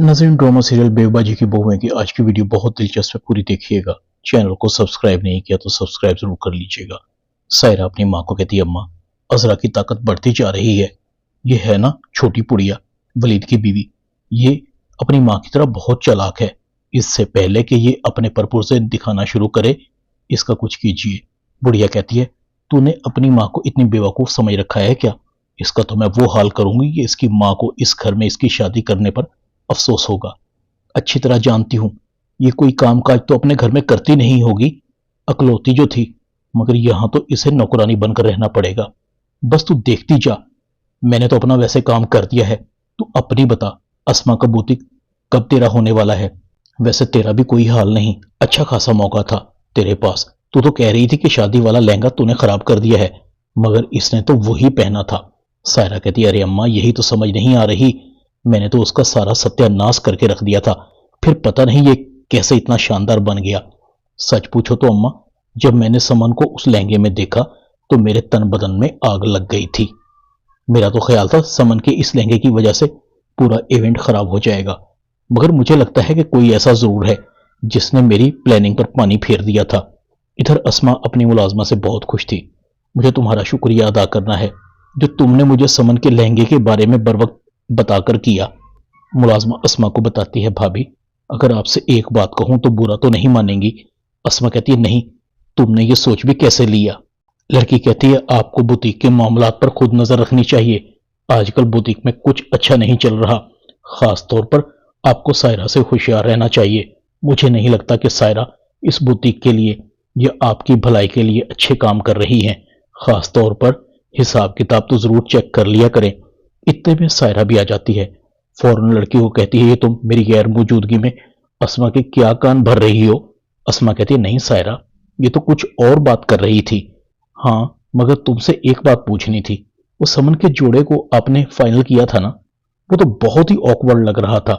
नाज़रीन, drama serial बेवबाजी की बहुएं की आज की वीडियो बहुत दिलचस्प है, पूरी देखिएगा। चैनल को सब्सक्राइब नहीं किया तो सब्सक्राइब जरूर कर लीजिएगा। सायरा अपनी माँ को कहती है, अम्मा, अजरा की ताकत बढ़ती जा रही है। ये है ना छोटी पुड़िया, वलीद की बीवी, ये अपनी माँ की तरह बहुत चालाक है। इससे पहले कि ये अपने परपुर्जे दिखाना शुरू करे, इसका कुछ कीजिए। बुढ़िया कहती है, तूने अपनी माँ को इतनी बेवकूफ समझ रखा है क्या? इसका तो मैं वो हाल करूंगी कि इसकी माँ को इस घर में इसकी शादी करने पर अफसोस होगा। अच्छी तरह जानती हूं ये कोई कामकाज तो अपने घर में करती नहीं होगी, अकलौती जो थी, मगर यहां तो इसे नौकरानी बनकर रहना पड़ेगा। बस तू देखती जा, मैंने तो अपना वैसे काम कर दिया है। तू अपनी बता, अस्मा का बुटीक कब तेरा होने वाला है? वैसे तेरा भी कोई हाल नहीं, अच्छा खासा मौका था तेरे पास। तू तो कह रही थी कि शादी वाला लहंगा तूने खराब कर दिया है, मगर इसने तो वही पहना था। सायरा कहती, अरे अम्मा, यही तो समझ नहीं आ रही, मैंने तो उसका सारा सत्यानाश करके रख दिया था, फिर पता नहीं ये कैसे इतना शानदार बन गया। सच पूछो तो अम्मा, जब मैंने समन को उस लहंगे में देखा तो मेरे तन बदन में आग लग गई थी। मेरा तो ख्याल था समन के इस लहंगे की वजह से पूरा इवेंट खराब हो जाएगा, मगर मुझे लगता है कि कोई ऐसा जरूर है जिसने मेरी प्लानिंग पर पानी फेर दिया था। इधर अस्मा अपनी मुलाजमा से बहुत खुश थी। मुझे तुम्हारा शुक्रिया अदा करना है जो तुमने मुझे समन के लहंगे के बारे में बर वक्त बताकर किया। मुलाजमा अस्मा को बताती है, भाभी, अगर आपसे एक बात कहूं तो बुरा तो नहीं मानेंगी? अस्मा कहती है, नहीं, तुमने ये सोच भी कैसे लिया? लड़की कहती है, आपको बुटीक के मामलात पर खुद नजर रखनी चाहिए। आजकल बुटीक में कुछ अच्छा नहीं चल रहा, खास तौर पर आपको सायरा से होशियार रहना चाहिए। मुझे नहीं लगता कि सायरा इस बुटीक के लिए या आपकी भलाई के लिए अच्छे काम कर रही है। खास तौर पर हिसाब किताब तो जरूर चेक कर लिया करें। इतने में सायरा भी आ जाती है। फौरन लड़की को कहती है, ये तुम मेरी गैर मौजूदगी में अस्मा के क्या कान भर रही हो? अस्मा कहती है, नहीं सायरा, ये तो कुछ और बात कर रही थी। हाँ, मगर तुमसे एक बात पूछनी थी। वो समन के जोड़े को आपने फाइनल किया था ना, वो तो बहुत ही ऑकवर्ड लग रहा था।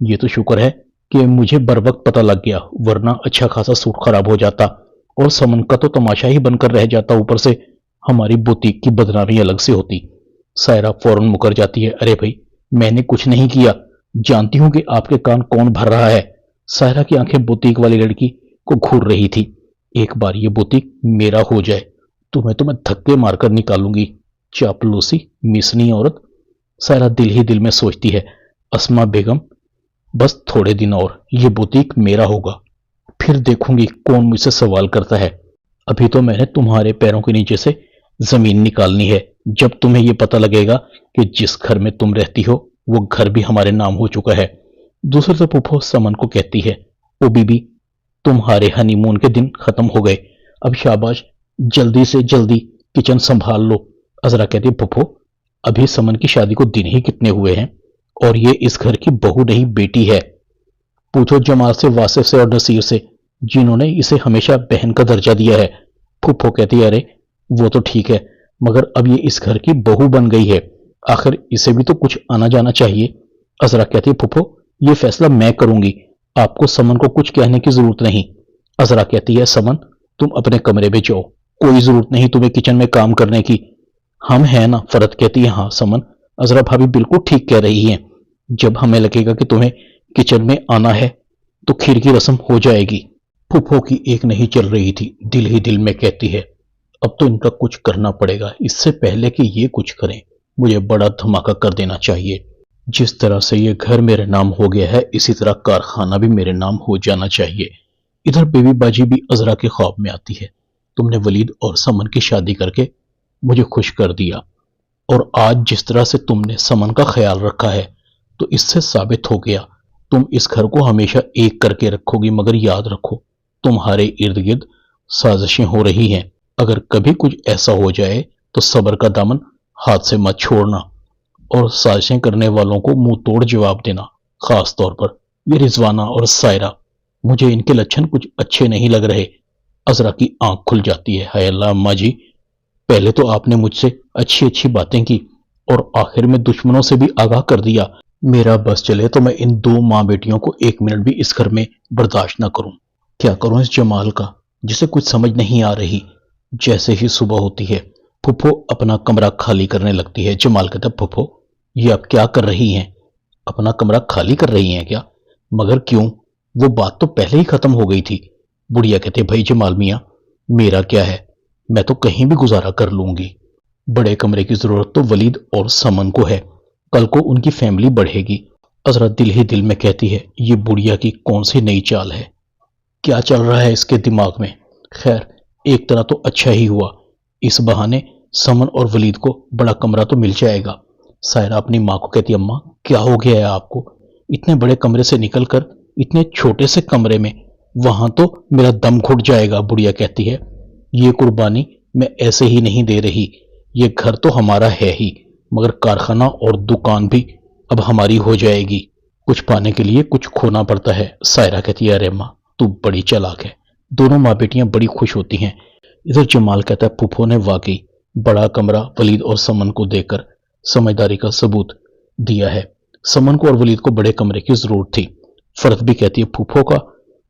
ये तो शुक्र है कि मुझे बर वक्त पता लग गया, वरना अच्छा खासा सूट खराब हो जाता और समन का तो तमाशा ही बनकर रह जाता, ऊपर से हमारी बुटीक की बदनामी अलग से होती। सायरा फौरन मुकर जाती है, अरे भाई, मैंने कुछ नहीं किया, जानती हूं कि आपके कान कौन भर रहा है। सायरा की आंखें बुटीक वाली लड़की को घूर रही थी। एक बार ये बुटीक मेरा हो जाए तुम्हें तो मैं धक्के मारकर निकालूंगी, चापलूसी मिसनी औरत। सायरा दिल ही दिल में सोचती है, अस्मा बेगम, बस थोड़े दिन और ये बुटीक मेरा होगा, फिर देखूंगी कौन मुझसे सवाल करता है। अभी तो मैंने तुम्हारे पैरों के नीचे से जमीन निकालनी है। जब तुम्हें यह पता लगेगा कि जिस घर में तुम रहती हो वो घर भी हमारे नाम हो चुका है। दूसरी तरफ फूफो समन को कहती है, ओ बीबी, तुम्हारे हनीमून के दिन खत्म हो गए, अब शाबाश, जल्दी से जल्दी किचन संभाल लो। अजरा कहती है, फूफो, अभी समन की शादी को दिन ही कितने हुए हैं और ये इस घर की बहू नहीं बेटी है। पूछो जमाल से, वासिफ से और नसीर से, जिन्होंने इसे हमेशा बहन का दर्जा दिया है। फूफो कहती है, अरे वो तो ठीक है, मगर अब ये इस घर की बहू बन गई है, आखिर इसे भी तो कुछ आना जाना चाहिए। अजरा कहती है, फूफो, ये फैसला मैं करूंगी, आपको समन को कुछ कहने की जरूरत नहीं। अजरा कहती है, समन, तुम अपने कमरे में जाओ, कोई जरूरत नहीं तुम्हें किचन में काम करने की, हम हैं ना। फरत कहती है, हाँ समन, अजरा भाभी बिल्कुल ठीक कह रही हैं, जब हमें लगेगा कि तुम्हें किचन में आना है तो खीर की रस्म हो जाएगी। फूफो की एक नहीं चल रही थी, दिल ही दिल में कहती है, अब तो इनका कुछ करना पड़ेगा, इससे पहले कि ये कुछ करें मुझे बड़ा धमाका कर देना चाहिए। जिस तरह से ये घर मेरे नाम हो गया है, इसी तरह कारखाना भी मेरे नाम हो जाना चाहिए। इधर बेबी बाजी भी अजरा के ख्वाब में आती है, तुमने वलीद और समन की शादी करके मुझे खुश कर दिया, और आज जिस तरह से तुमने समन का ख्याल रखा है तो इससे साबित हो गया तुम इस घर को हमेशा एक करके रखोगी। मगर याद रखो, तुम्हारे इर्द गिर्द साजिशें हो रही हैं, अगर कभी कुछ ऐसा हो जाए तो सब्र का दामन हाथ से मत छोड़ना और साजिशें करने वालों को मुंह तोड़ जवाब देना। खास तौर पर ये रिजवाना और सायरा, मुझे इनके लक्षण कुछ अच्छे नहीं लग रहे। अजरा की आंख खुल जाती है, हाय अल्लाह अम्मा जी, पहले तो आपने मुझसे अच्छी अच्छी बातें की और आखिर में दुश्मनों से भी आगाह कर दिया। मेरा बस चले तो मैं इन दो माँ बेटियों को एक मिनट भी इस घर में बर्दाश्त ना करूं। क्या करूं इस जमाल का, जिसे कुछ समझ नहीं आ रही। जैसे ही सुबह होती है, फुफो अपना कमरा खाली करने लगती है। जमाल कहता है, फुफो, ये आप क्या कर रही हैं? अपना कमरा खाली कर रही हैं क्या? मगर क्यों? वो बात तो पहले ही खत्म हो गई थी। बुढ़िया कहती है, भाई जमाल मियाँ, मेरा क्या है, मैं तो कहीं भी गुजारा कर लूंगी। बड़े कमरे की जरूरत तो वलीद और समन को है, कल को उनकी फैमिली बढ़ेगी। अजरा दिल ही दिल में कहती है, ये बुढ़िया की कौन सी नई चाल है, क्या चल रहा है इसके दिमाग में। खैर, एक तरह तो अच्छा ही हुआ, इस बहाने समन और वलीद को बड़ा कमरा तो मिल जाएगा। सायरा अपनी माँ को कहती, अम्मा क्या हो गया है आपको, इतने बड़े कमरे से निकलकर इतने छोटे से कमरे में, वहां तो मेरा दम घुट जाएगा। बुढ़िया कहती है, ये कुर्बानी मैं ऐसे ही नहीं दे रही, ये घर तो हमारा है ही, मगर कारखाना और दुकान भी अब हमारी हो जाएगी। कुछ पाने के लिए कुछ खोना पड़ता है। सायरा कहती है, अरे माँ तू बड़ी चालाक है। दोनों माँ बेटियां बड़ी खुश होती हैं। इधर जमाल कहता है, फूफो ने वाकई बड़ा कमरा वलीद और समन को देकर समझदारी का सबूत दिया है। समन को और वलीद को बड़े कमरे की जरूरत थी। फरत भी कहती है, फूफो का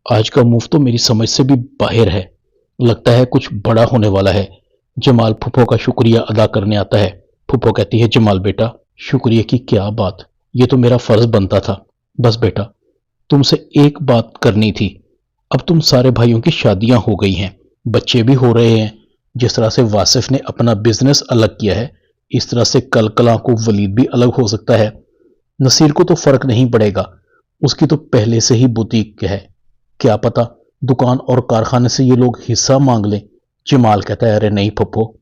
आज का मूव तो मेरी समझ से भी बाहर है, लगता है कुछ बड़ा होने वाला है। जमाल फूफो का शुक्रिया अदा करने आता है। फूफो कहती है, जमाल बेटा शुक्रिया की क्या बात, ये तो मेरा फर्ज बनता था। बस बेटा, तुमसे एक बात करनी थी, अब तुम सारे भाइयों की शादियां हो गई हैं, बच्चे भी हो रहे हैं। जिस तरह से वासिफ ने अपना बिजनेस अलग किया है, इस तरह से कल कला को वलीद भी अलग हो सकता है। नसीर को तो फर्क नहीं पड़ेगा, उसकी तो पहले से ही बुटीक है, क्या पता दुकान और कारखाने से ये लोग हिस्सा मांग लें। जमाल कहता है, अरे नहीं फूफो,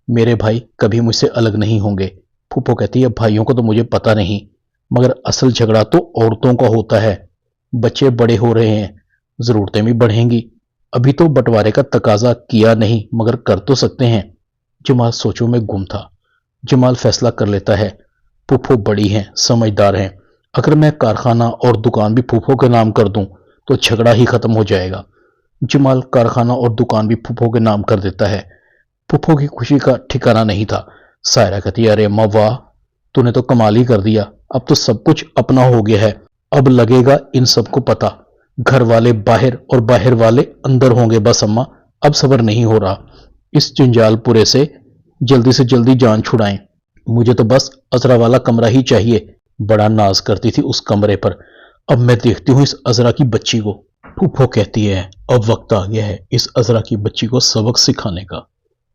मेरे भाई कभी मुझसे अलग नहीं होंगे। फूफो कहती है, भाइयों को तो मुझे पता नहीं, मगर असल झगड़ा तो औरतों का होता है। बच्चे बड़े हो रहे हैं, जरूरतें भी बढ़ेंगी, अभी तो बंटवारे का तकाजा किया नहीं, मगर कर तो सकते हैं। जमाल सोचों में गुम था। जमाल फैसला कर लेता है, फूफो बड़ी हैं, समझदार हैं, अगर मैं कारखाना और दुकान भी फूफो के नाम कर दूं तो झगड़ा ही खत्म हो जाएगा। जमाल कारखाना और दुकान भी फूफो के नाम कर देता है। फूफो की खुशी का ठिकाना नहीं था। सायरा कहती है, अरे अम्मा वाह, तूने तो कमाल ही कर दिया, अब तो सब कुछ अपना हो गया है, अब लगेगा इन सबको पता, घर वाले बाहर और बाहर वाले अंदर होंगे। बस अम्मा, अब सब्र नहीं हो रहा, इस जंजालपुरे से जल्दी जान छुड़ाएं, मुझे तो बस अजरा वाला कमरा ही चाहिए। बड़ा नाज करती थी उस कमरे पर, अब मैं देखती हूं इस अजरा की बच्ची को। फूफो कहती है, अब वक्त आ गया है इस अजरा की बच्ची को सबक सिखाने का।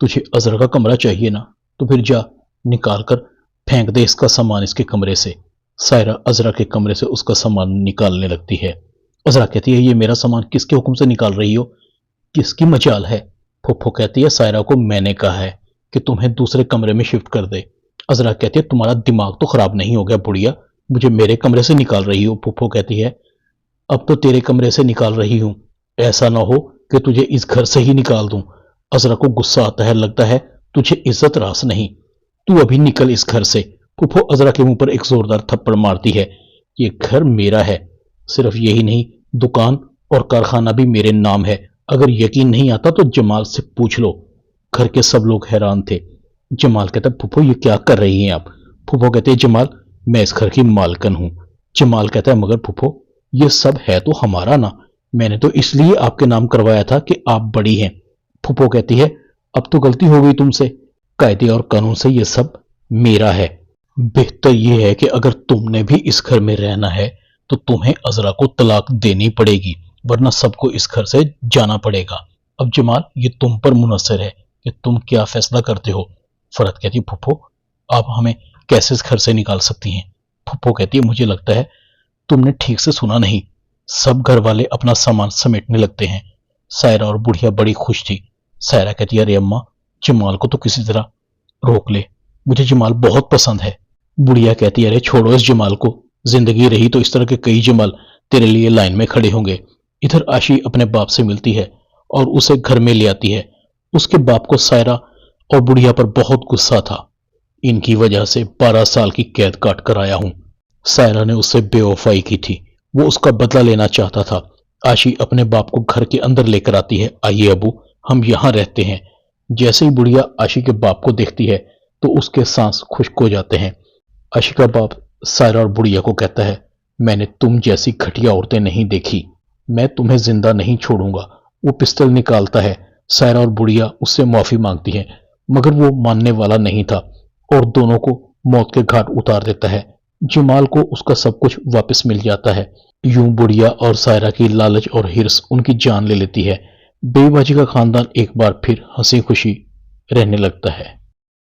तुझे अजरा का कमरा चाहिए ना, तो फिर जा निकाल कर फेंक दे इसका सामान इसके कमरे से। सायरा अजरा के कमरे से उसका सामान निकालने लगती है। अजरा कहती है, ये मेरा सामान किसके हुक्म से निकाल रही हो, किसकी मजाल है? फूफो कहती है, सायरा को मैंने कहा है कि तुम्हें दूसरे कमरे में शिफ्ट कर दे। अजरा कहती है, तुम्हारा दिमाग तो खराब नहीं हो गया बुढ़िया, मुझे मेरे कमरे से निकाल रही हो? फूफो कहती है, अब तो तेरे कमरे से निकाल रही हूं, ऐसा ना हो कि तुझे इस घर से ही निकाल दूं। अजरा को गुस्सा आता है, लगता है तुझे इज्जत रास नहीं, तू अभी निकल इस घर से। फूफो अजरा के मुंह पर एक जोरदार थप्पड़ मारती है, ये घर मेरा है, सिर्फ यही नहीं, दुकान और कारखाना भी मेरे नाम है, अगर यकीन नहीं आता तो जमाल से पूछ लो। घर के सब लोग हैरान थे। जमाल कहता, फूफो ये क्या कर रही हैं आप? फूफो कहते हैं, जमाल मैं इस घर की मालकन हूं। जमाल कहता है, मगर फूफो ये सब है तो हमारा ना, मैंने तो इसलिए आपके नाम करवाया था कि आप बड़ी हैं। फूफो कहती है, अब तो गलती हो गई तुमसे, कायदे और कानून से ये सब मेरा है, बेहतर ये है कि अगर तुमने भी इस घर में रहना है तो तुम्हें अजरा को तलाक देनी पड़ेगी, वरना सबको इस घर से जाना पड़ेगा। अब जमाल ये तुम पर मुनसर है कि तुम क्या फैसला करते हो। फरत कहती है, फूफो आप हमें कैसे इस घर से निकाल सकती हैं? फूफो कहती है, मुझे लगता है तुमने ठीक से सुना नहीं, सब घर वाले अपना सामान समेटने लगते हैं। सायरा और बुढ़िया बड़ी खुश थी। सायरा कहती है, अरे अम्मा जमाल को तो किसी तरह रोक ले, मुझे जमाल बहुत पसंद है। बुढ़िया कहती है, अरे छोड़ो इस जमाल को, जिंदगी रही तो इस तरह के कई जमाल तेरे लिए लाइन में खड़े होंगे। इधर आशी अपने बाप से मिलती है और उसे घर में ले आती है। उसके बाप को सायरा और बुढ़िया पर बहुत गुस्सा था, इनकी वजह से 12 साल की कैद काट कर आया हूं। सायरा ने उससे बेवफाई की थी, वो उसका बदला लेना चाहता था। आशी अपने बाप को घर के अंदर लेकर आती है, आइए अबू हम यहां रहते हैं। जैसे ही बुढ़िया आशी के बाप को देखती है तो उसके सांस खुश्क हो जाते हैं। आशी का बाप सायरा और बुढ़िया को कहता है, मैंने तुम जैसी घटिया औरतें नहीं देखी, मैं तुम्हें जिंदा नहीं छोड़ूंगा। वो पिस्टल निकालता है। सायरा और बुढ़िया उससे माफी मांगती हैं, मगर वो मानने वाला नहीं था और दोनों को मौत के घाट उतार देता है। جمال کو اس کا سب کچھ واپس مل جاتا ہے۔ یوں بڑھیا اور سائرہ کی لالچ اور ہرس ان کی جان لے لیتی ہے۔ بے باجی کا خاندان ایک بار پھر ہنسی خوشی رہنے لگتا ہے۔